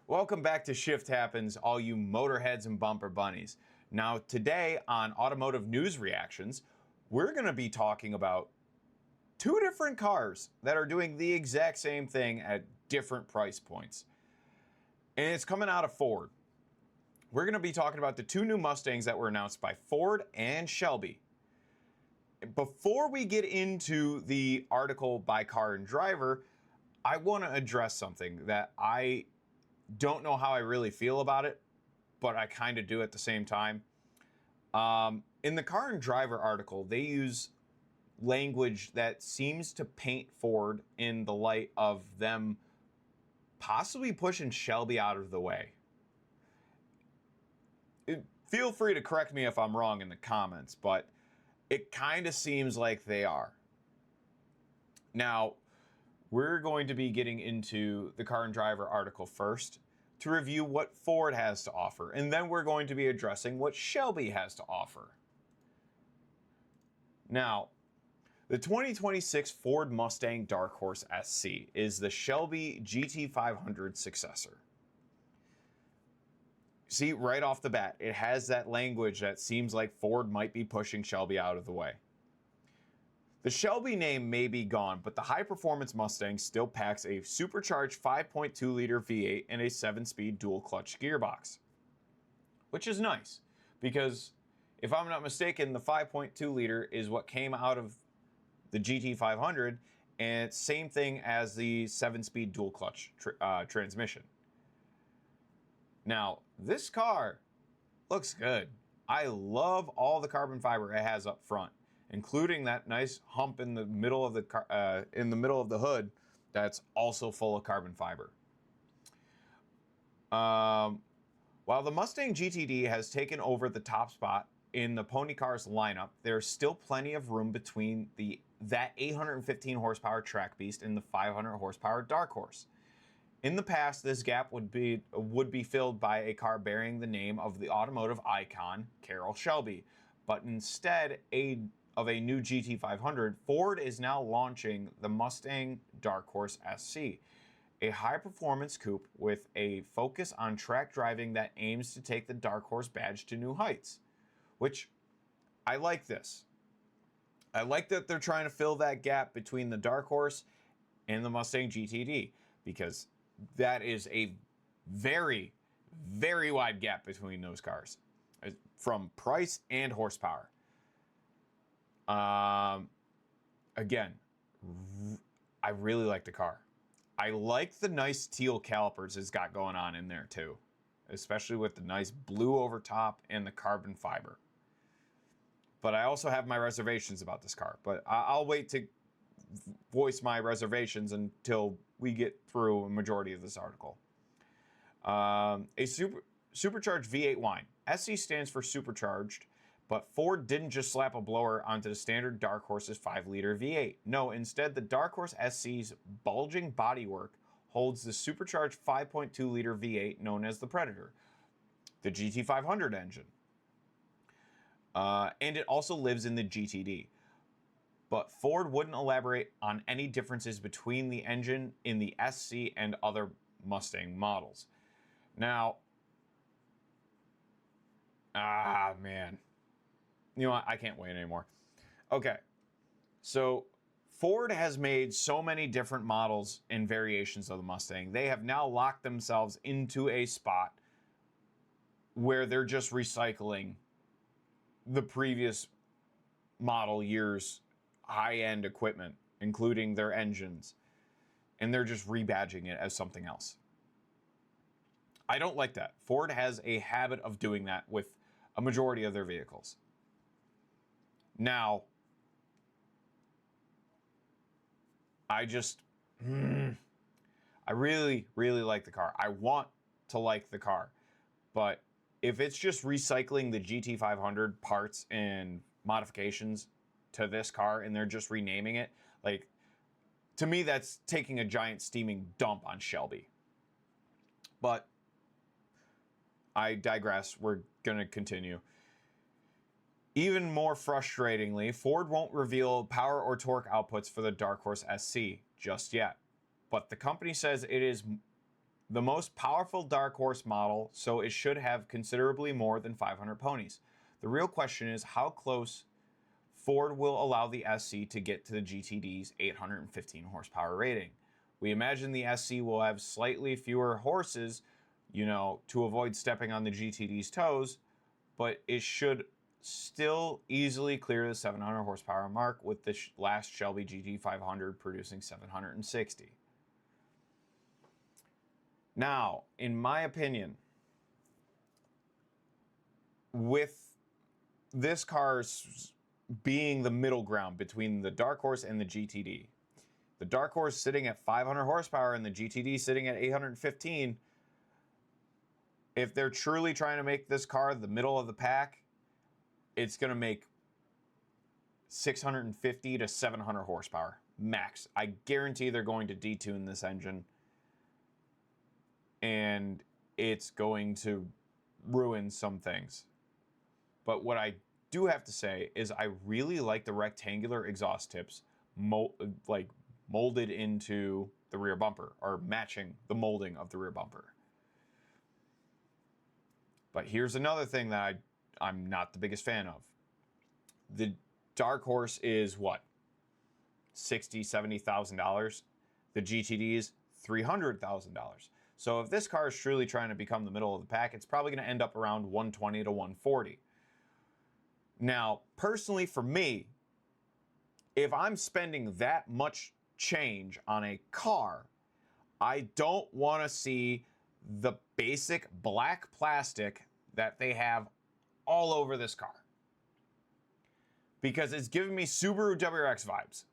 Welcome back to Shift Happens, all you motorheads and bumper bunnies. Now, today on Automotive News Reactions, we're going to be talking about two different cars that are doing the exact same thing at different price points. And it's coming out of Ford. We're going to be talking about the two new Mustangs that were announced by Ford and Shelby. Before we get into the article by Car and Driver, I want to address something that I don't know how I really feel about it, but I kind of do at the same time. In the Car and Driver article, they use language that seems to paint Ford in the light of them possibly pushing Shelby out of the way. Feel free to correct me if I'm wrong in the comments, but it kind of seems like they are. Now, we're going to be getting into the Car and Driver article first to review what Ford has to offer, and then we're going to be addressing what Shelby has to offer. Now, the 2026 Ford Mustang Dark Horse SC is the Shelby GT500 successor. See, right off the bat, it has that language that seems like Ford might be pushing Shelby out of the way. The Shelby name may be gone, but the high-performance Mustang still packs a supercharged 5.2-liter V8 and a 7-speed dual-clutch gearbox, which is nice, because if I'm not mistaken, the 5.2-liter is what came out of the GT500, and same thing as the 7-speed dual-clutch transmission. Now, this car looks good. I love all the carbon fiber it has up front, including that nice hump in the middle of the hood that's also full of carbon fiber. While the Mustang GTD has taken over the top spot in the Pony Cars lineup, there's still plenty of room between that 815 horsepower track beast and the 500 horsepower Dark Horse. In the past, this gap would be filled by a car bearing the name of the automotive icon Carroll Shelby, but instead of a new GT500, Ford is now launching the Mustang Dark Horse SC, a high-performance coupe with a focus on track driving that aims to take the Dark Horse badge to new heights. Which, I like this. I like that they're trying to fill that gap between the Dark Horse and the Mustang GTD, because that is a very, very wide gap between those cars, from price and horsepower. Again, I really like the car. I like the nice teal calipers it's got going on in there too, especially with the nice blue over top and the carbon fiber. But I also have my reservations about this car, but I'll wait to voice my reservations until we get through a majority of this article. A supercharged V8 whine. SC stands for supercharged, but Ford didn't just slap a blower onto the standard Dark Horse's 5-liter V8. No, instead, the Dark Horse SC's bulging bodywork holds the supercharged 5.2-liter V8 known as the Predator, the GT500 engine. And it also lives in the GTD. But Ford wouldn't elaborate on any differences between the engine in the SC and other Mustang models. Now, man. You know what? I can't wait anymore. Okay. So Ford has made so many different models and variations of the Mustang. They have now locked themselves into a spot where they're just recycling the previous model years' high-end equipment, including their engines, and they're just rebadging it as something else. I don't like that. Ford has a habit of doing that with a majority of their vehicles. Now, I really, really like the car. I want to like the car. But if it's just recycling the GT500 parts and modifications to this car and they're just renaming it, like, to me, that's taking a giant steaming dump on Shelby. But I digress. We're going to continue. Even more frustratingly, Ford won't reveal power or torque outputs for the Dark Horse SC just yet, but the company says it is the most powerful dark horse model, so it should have considerably more than 500 ponies. The real question is how close Ford will allow the SC to get to the GTD's 815 horsepower rating. We imagine the SC will have slightly fewer horses, to avoid stepping on the GTD's toes, but it should still easily clear the 700 horsepower mark, with the last Shelby GT500 producing 760. Now, in my opinion, with this car's being the middle ground between the Dark Horse and the GTD, the Dark Horse sitting at 500 horsepower and the GTD sitting at 815, if they're truly trying to make this car the middle of the pack, it's going to make 650 to 700 horsepower max. I guarantee they're going to detune this engine, and it's going to ruin some things. But what I do have to say is I really like the rectangular exhaust tips molded into the rear bumper, or matching the molding of the rear bumper. But here's another thing that I'm not the biggest fan of. The Dark Horse is what? $60,000, $70,000. The GTD is $300,000. So if this car is truly trying to become the middle of the pack, it's probably going to end up around 120 to 140. Now, personally for me, if I'm spending that much change on a car, I don't want to see the basic black plastic that they have all over this car, because it's giving me Subaru WRX vibes.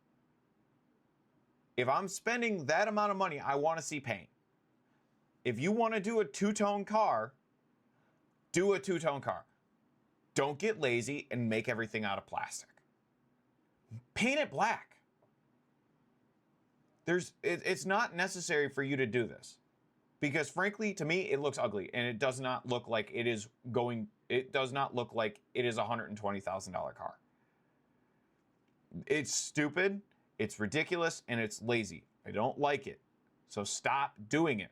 If I'm spending that amount of money, I want to see paint. If you want to do a two-tone car, do a two-tone car. Don't get lazy and make everything out of plastic. Paint it black. It's not necessary for you to do this, because frankly, to me, it looks ugly, and it does not look like it is it does not look like it is a $120,000 car. It's stupid, it's ridiculous, and it's lazy. I don't like it. So stop doing it,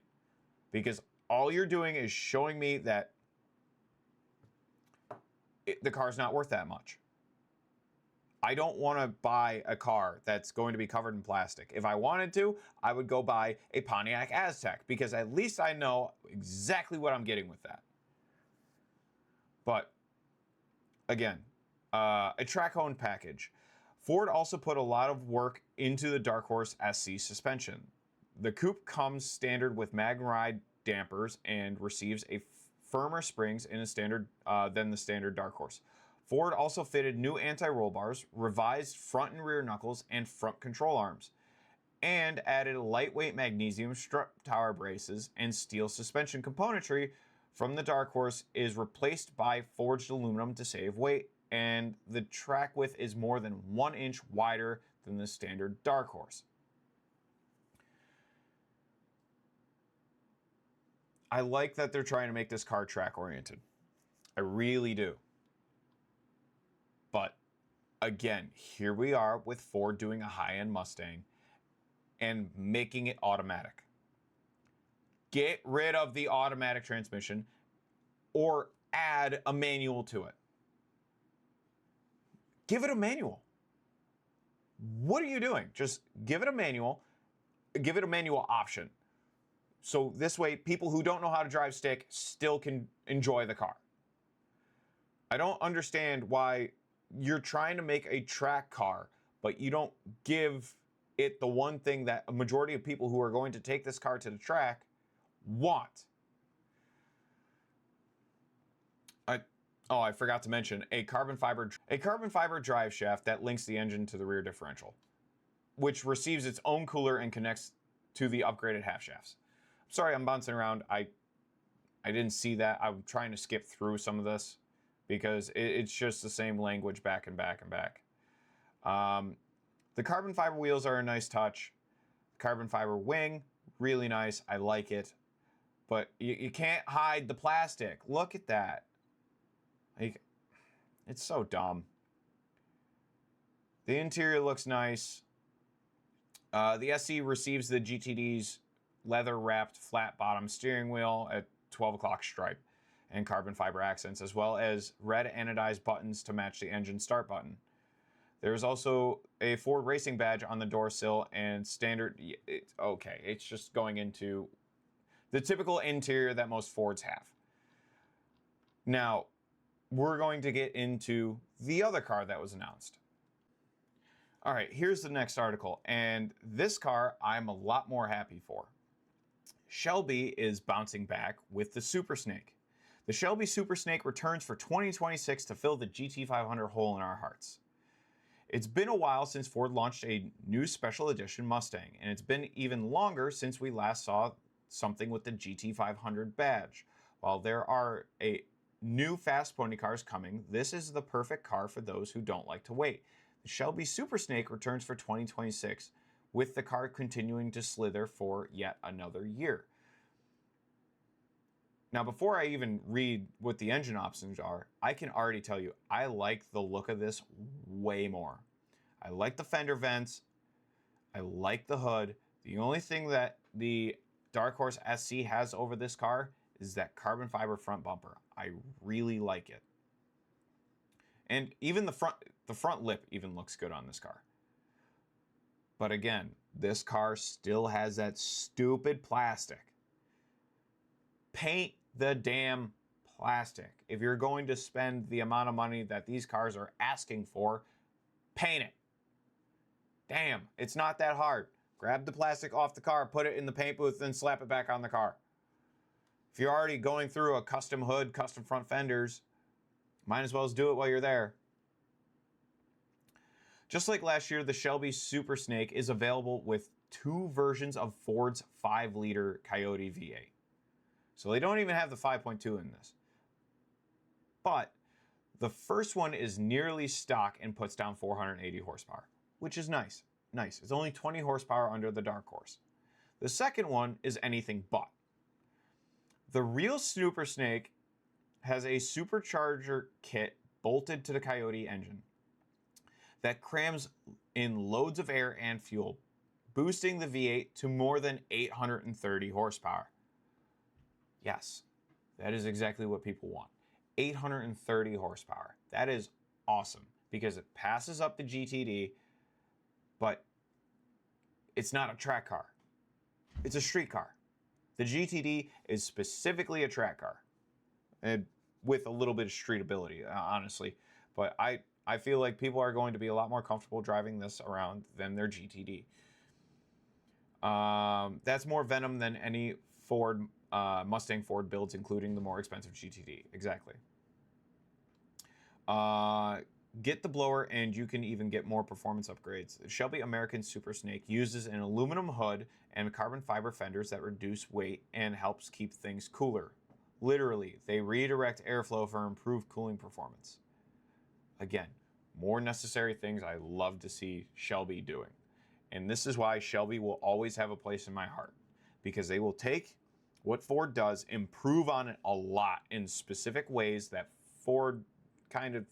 because all you're doing is showing me that the car's not worth that much. I don't want to buy a car that's going to be covered in plastic. If I wanted to, I would go buy a Pontiac Aztec, because at least I know exactly what I'm getting with that. But again, a track owned package. Ford also put a lot of work into the Dark Horse SC suspension. The coupe comes standard with MagRide dampers and receives a firmer springs in a standard than the standard Dark Horse. Ford also fitted new anti-roll bars, revised front and rear knuckles and front control arms, and added lightweight magnesium strut tower braces and steel suspension componentry from the Dark Horse is replaced by forged aluminum to save weight, and the track width is more than 1 inch wider than the standard Dark Horse. I like that they're trying to make this car track oriented. I really do. But again, here we are with Ford doing a high-end Mustang and making it automatic. Get rid of the automatic transmission or add a manual to it. Give it a manual. What are you doing? Just give it a manual. Give it a manual option. So this way, people who don't know how to drive stick still can enjoy the car. I don't understand why you're trying to make a track car, but you don't give it the one thing that a majority of people who are going to take this car to the track want. I forgot to mention a carbon fiber drive shaft that links the engine to the rear differential, which receives its own cooler and connects to the upgraded half shafts. Sorry, I'm bouncing around. I didn't see that. I'm trying to skip through some of this because it's just the same language back and back and back. The carbon fiber wheels are a nice touch. Carbon fiber wing, really nice. I like it. But you can't hide the plastic. Look at that. Like, it's so dumb. The interior looks nice. The SC receives the GTD's leather-wrapped flat-bottom steering wheel, a 12 o'clock stripe, and carbon fiber accents, as well as red anodized buttons to match the engine start button. There's also a Ford racing badge on the door sill and standard. It's just going into the typical interior that most Fords have. Now, we're going to get into the other car that was announced. All right, here's the next article, and this car I'm a lot more happy for. Shelby is bouncing back with the Super Snake. The Shelby Super Snake returns for 2026 to fill the GT500 hole in our hearts. It's been a while since Ford launched a new special edition Mustang, and it's been even longer since we last saw something with the GT500 badge. While there are new fast pony cars coming, this is the perfect car for those who don't like to wait. The Shelby Super Snake returns for 2026, with the car continuing to slither for yet another year. Now, before I even read what the engine options are, I can already tell you, I like the look of this way more. I like the fender vents. I like the hood. The only thing that the Dark Horse SC has over this car is that carbon fiber front bumper. I really like it. And even the front lip even looks good on this car. But again, this car still has that stupid plastic. Paint the damn plastic. If you're going to spend the amount of money that these cars are asking for, paint it. Damn, it's not that hard. Grab the plastic off the car, put it in the paint booth, then slap it back on the car. If you're already going through a custom hood, custom front fenders, might as well do it while you're there. Just like last year, the Shelby Super Snake is available with two versions of Ford's 5-liter Coyote V8. So they don't even have the 5.2 in this. But the first one is nearly stock and puts down 480 horsepower, which is nice. Nice. It's only 20 horsepower under the Dark Horse. The second one is anything but. The real Super Snake has a supercharger kit bolted to the Coyote engine that crams in loads of air and fuel, boosting the V8 to more than 830 horsepower. Yes, that is exactly what people want. 830 horsepower. That is awesome because it passes up the GTD, but it's not a track car. It's a street car. The GTD is specifically a track car, and with a little bit of street ability, honestly. But I feel like people are going to be a lot more comfortable driving this around than their GTD. That's more venom than any Ford Mustang Ford builds, including the more expensive GTD. Exactly. Get the blower, and you can even get more performance upgrades. The Shelby American Super Snake uses an aluminum hood and carbon fiber fenders that reduce weight and helps keep things cooler. Literally, they redirect airflow for improved cooling performance. Again, more necessary things I love to see Shelby doing. And this is why Shelby will always have a place in my heart, because they will take what Ford does, improve on it a lot in specific ways that Ford kind of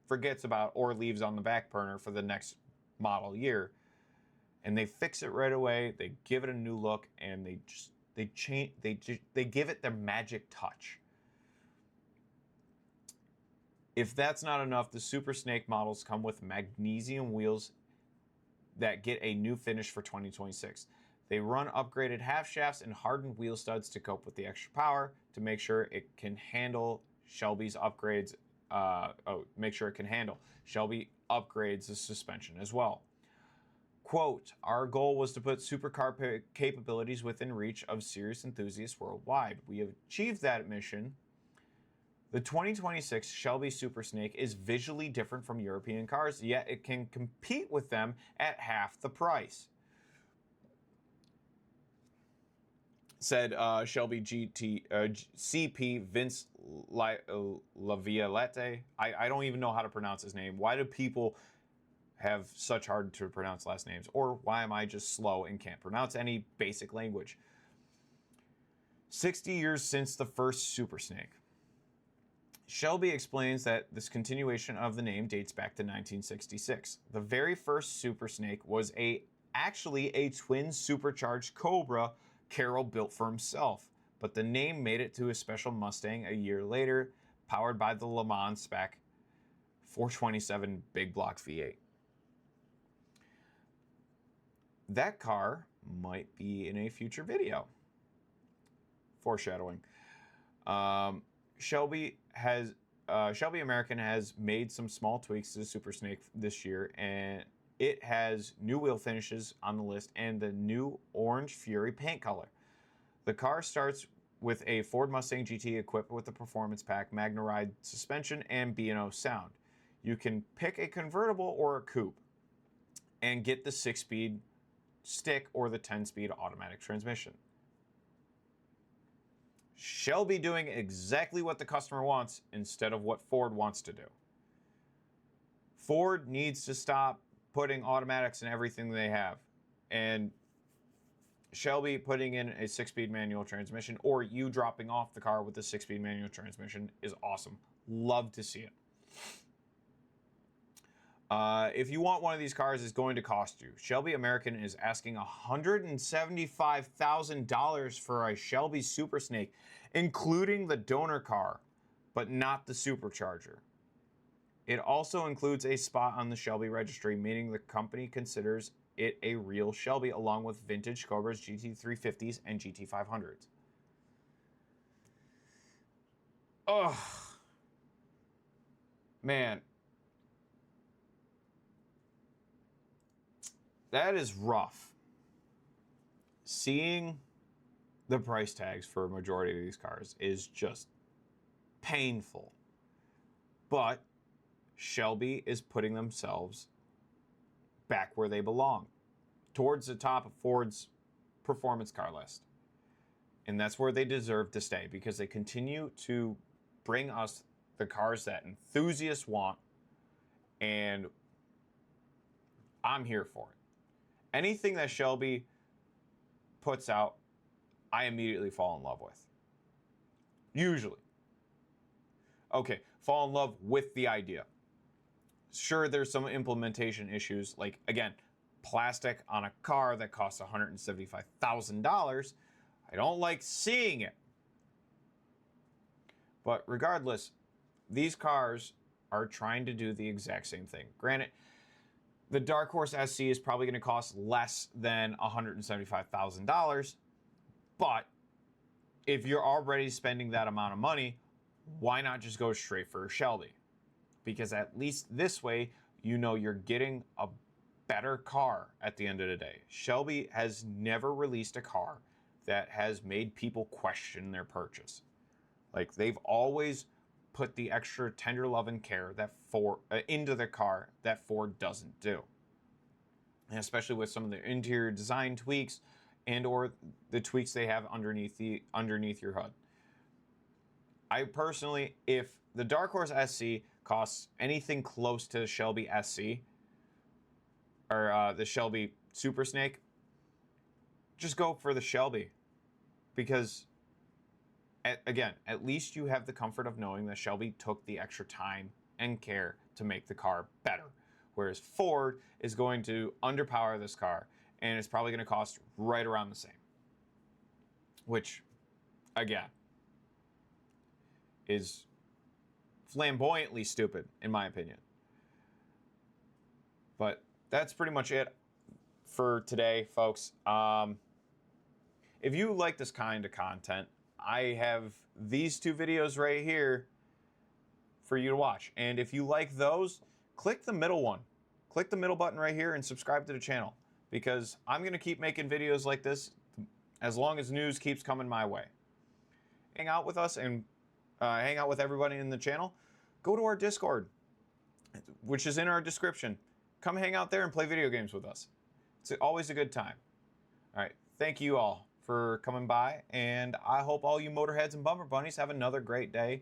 forgets about or leaves on the back burner for the next model year, and they fix it right away. They give it a new look, and they give it their magic touch. If that's not enough, the Super Snake models come with magnesium wheels that get a new finish for 2026. They run upgraded half shafts and hardened wheel studs to cope with the extra power to make sure it can handle Shelby's upgrades. Shelby upgrades the suspension as well. Quote, our goal was to put supercar capabilities within reach of serious enthusiasts worldwide. We have achieved that mission. The 2026 Shelby Super Snake is visually different from European cars, yet it can compete with them at half the price. Said Shelby CP Vince Laviolette. I don't even know how to pronounce his name. Why do people have such hard to pronounce last names? Or why am I just slow and can't pronounce any basic language? 60 years since the first Super Snake. Shelby explains that this continuation of the name dates back to 1966. The very first Super Snake was actually a twin supercharged Cobra Carroll built for himself, but the name made it to his special Mustang a year later, powered by the Le Mans spec 427 big block V8. That car might be in a future video. Foreshadowing. Shelby American has made some small tweaks to the Super Snake this year, and it has new wheel finishes on the list and the new Orange Fury paint color. The car starts with a Ford Mustang GT equipped with the Performance Pack, Magna Ride suspension, and B&O sound. You can pick a convertible or a coupe and get the 6-speed stick or the 10-speed automatic transmission. Shelby doing exactly what the customer wants instead of what Ford wants to do. Ford needs to stop putting automatics in everything they have, and Shelby putting in a 6-speed manual transmission, or you dropping off the car with a 6-speed manual transmission, is awesome. Love to see it. If you want one of these cars, it's going to cost you. Shelby American is asking $175,000 for a Shelby Super Snake, including the donor car, but not the supercharger. It also includes a spot on the Shelby registry, meaning the company considers it a real Shelby, along with vintage Cobras, GT350s, and GT500s. Ugh. Man. That is rough. Seeing the price tags for a majority of these cars is just painful. But Shelby is putting themselves back where they belong, towards the top of Ford's performance car list. And that's where they deserve to stay, because they continue to bring us the cars that enthusiasts want, and I'm here for it. Anything that Shelby puts out, I immediately fall in love with. Usually. Okay, fall in love with the idea. Sure, there's some implementation issues, like, again, plastic on a car that costs $175,000. I don't like seeing it. But regardless, these cars are trying to do the exact same thing. Granted, the Dark Horse SC is probably going to cost less than $175,000, but if you're already spending that amount of money, why not just go straight for a Shelby? Because at least this way, you know you're getting a better car at the end of the day. Shelby has never released a car that has made people question their purchase. Like, they've always put the extra tender love and care that Ford into the car that Ford doesn't do. And especially with some of the interior design tweaks and or the tweaks they have underneath your hood. I personally, if the Dark Horse SC costs anything close to the Shelby SC or the Shelby Super Snake, just go for the Shelby, because again, at least you have the comfort of knowing that Shelby took the extra time and care to make the car better. Whereas Ford is going to underpower this car, and it's probably going to cost right around the same. Which, again, is flamboyantly stupid, in my opinion. But that's pretty much it for today, folks. If you like this kind of content, I have these two videos right here for you to watch. And if you like those, click the middle one. Click the middle button right here and subscribe to the channel, because I'm going to keep making videos like this as long as news keeps coming my way. Hang out with us and hang out with everybody in the channel. Go to our Discord, which is in our description. Come hang out there and play video games with us. It's always a good time. All right. Thank you all for coming by, and I hope all you motorheads and bumper bunnies have another great day,